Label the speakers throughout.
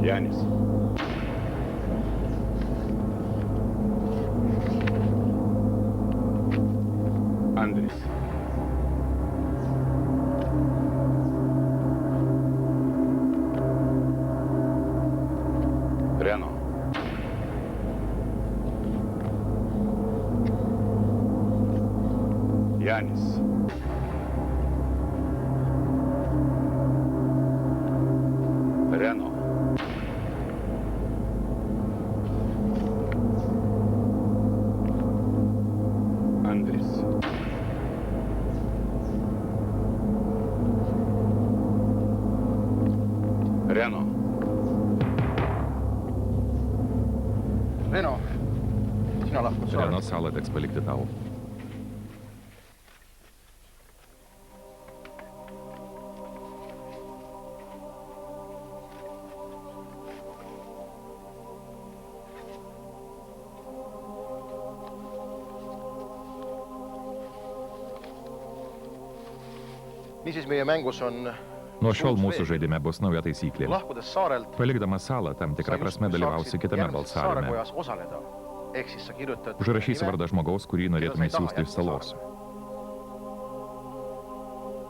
Speaker 1: Janis. Andris. Reno. Janis. Reno. Andris. Reno.
Speaker 2: Reno, sina lahkud saarelt.
Speaker 3: Reno, salą teks palikti tau.
Speaker 2: Niisiis meie mängus on
Speaker 3: Nuo šiol mūsų žaidime bus nauja taisyklė.
Speaker 2: lahkudes saarelt
Speaker 3: Palikdamas salą, tam tikrą prasme dalyvausi kitame balsavime.
Speaker 2: saarekojas osaleda. Ehk siis sa kirjutad
Speaker 3: Užrašysi vardą žmogaus, kurį norėtumai siųsti iš salos.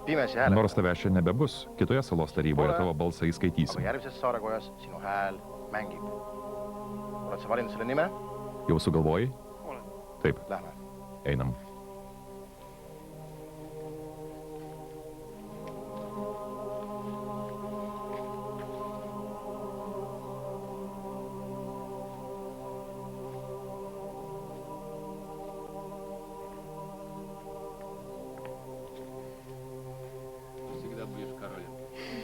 Speaker 2: Pimesi hääletada.
Speaker 3: Nors tavęs čia nebebus, kitoje salos taryboje tavo balsą
Speaker 2: Aga
Speaker 3: įskaitysim.
Speaker 2: järgmises saarekojas sinu hääl mängib. Oled sa valinud selle nime?
Speaker 3: Jau sugalvojai? Taip,
Speaker 2: Lähme.
Speaker 3: einam.
Speaker 4: Всегда будешь королем.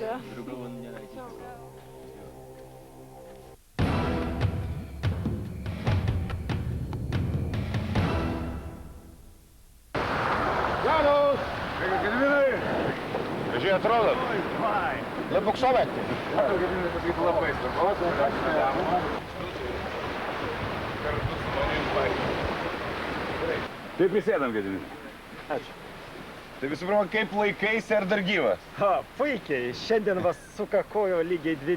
Speaker 5: Да.
Speaker 4: Другого не найти.
Speaker 2: Jaanus!
Speaker 1: Kaži atrodo?
Speaker 2: Lõpuks ometi.
Speaker 1: Tai prisėdam, Gediminai.
Speaker 2: Ačiū.
Speaker 1: Tai visų pirma, kaip laikaisi ar dar gyvas?
Speaker 6: Puikiai. Šiandien vas sukakojo lygiai 2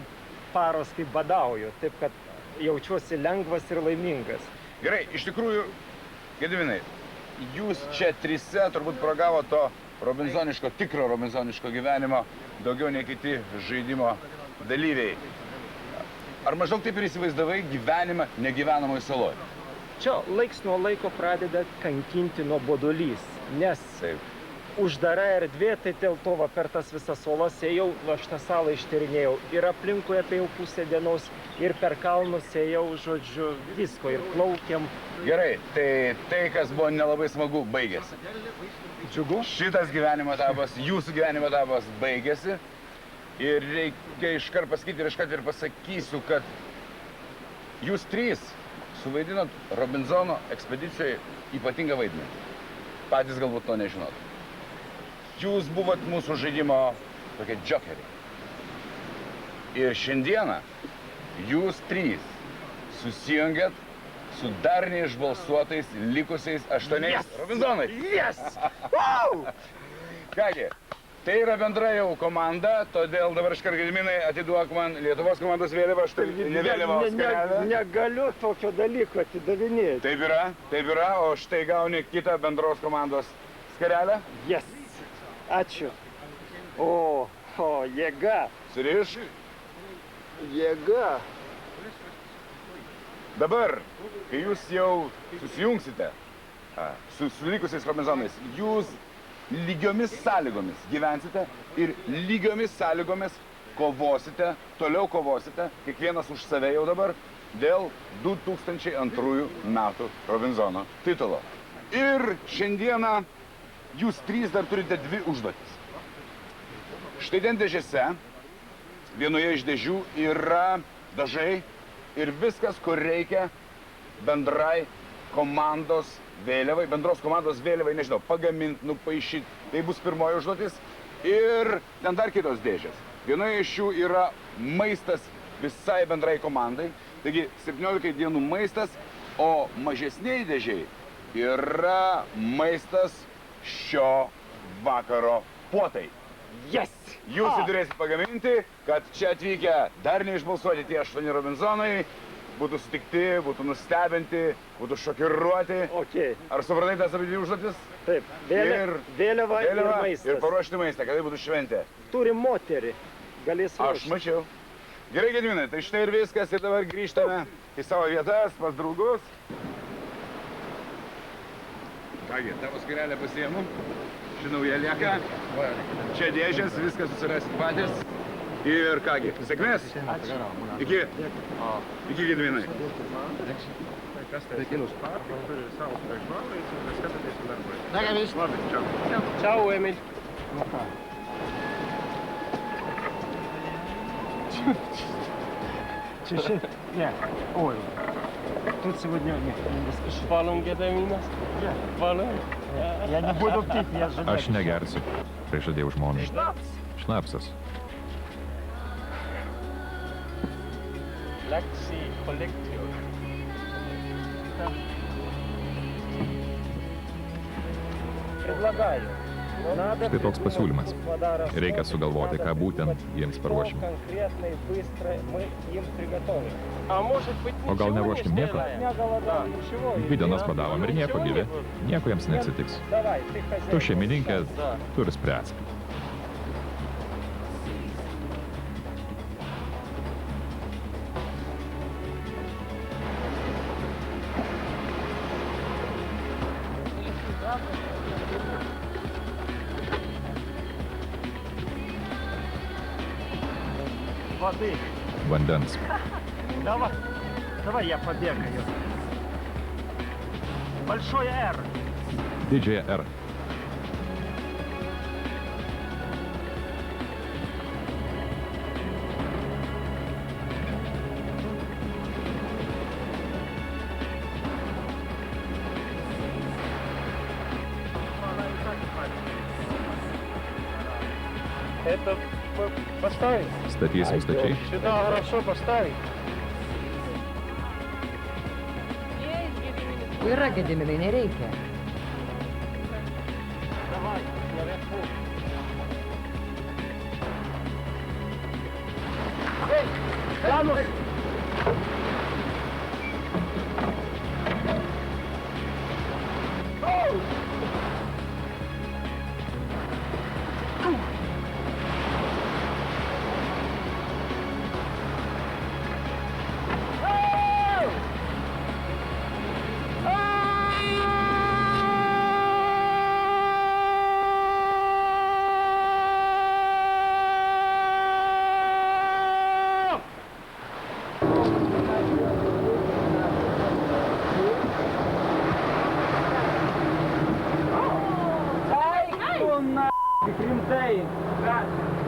Speaker 6: paros, kaip badauju. Taip, kad jaučiuosi lengvas ir laimingas.
Speaker 1: Gerai, iš tikrųjų, Gediminai, jūs čia trise turbūt pragavo to robinsoniško, tikro robinsoniško gyvenimo daugiau nei kiti žaidimo dalyviai. Ar maždaug taip ir įsivaizdavai gyvenimą negyvenamoj saloj?
Speaker 6: Čia laiks nuo laiko pradeda kankinti nuobodulys, nes
Speaker 1: Taip.
Speaker 6: uždara erdvė, tai dėl to va, per tas visas salas ėjau, aš tą salą ištyrinėjau. Ir aplinkui apie jau pusę dienos, ir per kalnus ėjau, žodžiu, visko, ir plaukiam.
Speaker 1: Gerai, tai kas buvo nelabai smagu, baigėsi.
Speaker 6: Džiugu.
Speaker 1: Šitas gyvenimo etapas, jūsų gyvenimo etapas baigėsi. Ir reikia iškart pasakyti ir iškart ir pasakysiu, kad jūs trys suvaidinot Robinzono ekspedicijoje ypatingą vaidmenį. Patys galbūt to nežinot. Jūs buvot mūsų žaidimo tokie džokeriai. Ir šiandieną jūs trys susijungėt su dar neišbalsuotais likusiais 8 Robinzonais.
Speaker 6: Yes!
Speaker 1: Kągi, tai yra bendra jau komanda, todėl dabar iškart Gediminai atiduok man Lietuvos komandos vėliavą, štai ne vėliavą, o skarelę.
Speaker 6: Negaliu tokio dalyko atidavinėti.
Speaker 1: Taip yra, o štai gauni kitą bendros komandos skarelę.
Speaker 6: Yes! Ačiū. O, jėga.
Speaker 1: Surišk.
Speaker 6: Jėga.
Speaker 1: Dabar, kai jūs jau susijungsite su likusiais Robinzonais, jūs lygiomis sąlygomis gyvensite ir lygiomis sąlygomis kovosite, toliau kovosite, kiekvienas už save jau dabar, dėl 2002 metų Robinzono titulo. Ir šiandieną jūs trys dar turite 2 užduotis. Štai ten dėžėse, vienoje iš dėžių yra dažai ir viskas, kur reikia bendrai komandos vėliavai, bendros komandos vėliavai, nežinau, pagaminti, nupaišyti. Tai bus pirmoji užduotis. Ir ten dar kitos dėžės. Vienoje iš jų yra maistas visai bendrai komandai. Taigi 17 dienų maistas, o mažesniai dėžiai yra maistas šio vakaro puotai.
Speaker 6: Yes!
Speaker 1: Jūs jį turėsit pagaminti, kad čia atvykę dar neišbalsuoti tie 8 Robinzonai būtų sutikti, būtų nustebinti, būtų šokiruoti.
Speaker 6: Okay.
Speaker 1: Ar supratai tas abi dvi užduotis?
Speaker 6: Taip, vėliava ir maistas.
Speaker 1: Ir paruošti maistą, kad tai būtų šventė.
Speaker 6: Turim moterį, galės
Speaker 1: Aš
Speaker 6: ruošti.
Speaker 1: mačiau. Gerai, Gedvinai, tai štai ir viskas. Ir dabar grįžtame į savo vietas, pas draugus. Kągi, tavo skirelę pasiėmu. Žinau, jie lieka. Čia dėžės, viską susirasit patys. Ir kągi, sėkmės. Iki. Iki, Gedvinai.
Speaker 6: Ciao, Emil. Не, ой, тут сегодня не спеши. Валом Gediminas? Valom? Я не буду пить, я же...
Speaker 3: Aš negersiu, prižadėjau žmonai. Šnapsas.
Speaker 6: Lexi Collective. Предлагаю.
Speaker 3: Štai toks pasiūlymas. Reikia sugalvoti, ką būtent jiems paruošim. O gal neruoškim nieko? 2 dienas badavom ir nieko gyvi. Nieko jiems neatsitiks. Tu šeimininkė turi spręsti.
Speaker 6: Воды.
Speaker 3: Vandens.
Speaker 6: Давай я побегаю. Большой R.
Speaker 3: Didžiąją R.
Speaker 6: Это поставить?
Speaker 3: Statysim stačiai.
Speaker 6: Сюда хорошо поставить.
Speaker 5: Yra Gediminai, nereikia.
Speaker 6: Давай, наверху. Эй, Янус!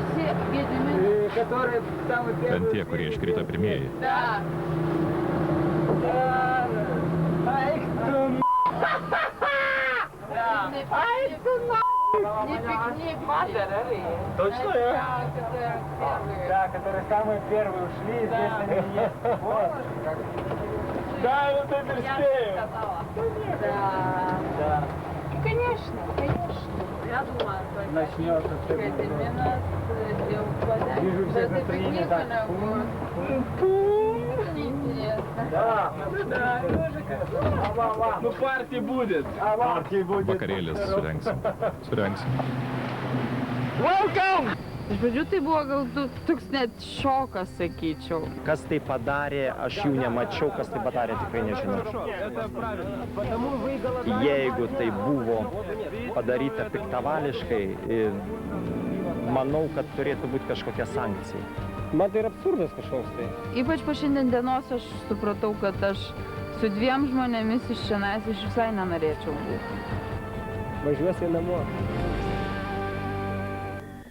Speaker 5: Все Gedimino.
Speaker 3: Bent tie, kurie iškrito pirmieji.
Speaker 5: Да. Не пикник,
Speaker 6: Точно я? Да, которые самые первые ушли, здесь они есть. Вот. Да, вот это успею.
Speaker 5: Да. Ну, конечно, конечно. Я думаю,
Speaker 6: Начнется все.
Speaker 5: Gediminas dėl padėti.
Speaker 6: Вижу всех настроение так.
Speaker 5: Неинтересно.
Speaker 6: Да. Ну партия будет. Партия будет.
Speaker 3: Vakarėlis surengsim. Surengsim.
Speaker 6: Welcome!
Speaker 5: Iš pradžių tai buvo gal toks net šokas, sakyčiau.
Speaker 6: Kas tai padarė, aš jų nemačiau, kas tai padarė, tikrai nežinau. Jeigu tai buvo padaryta piktavališkai, manau, kad turėtų būti kažkokia sankcija. Man tai yra absurdas kažkoks tai.
Speaker 5: Ypač po šiandien dienos aš supratau, kad aš su 2 žmonėmis iš šiandien iš visai nenorėčiau būti.
Speaker 6: Važiuosi namo.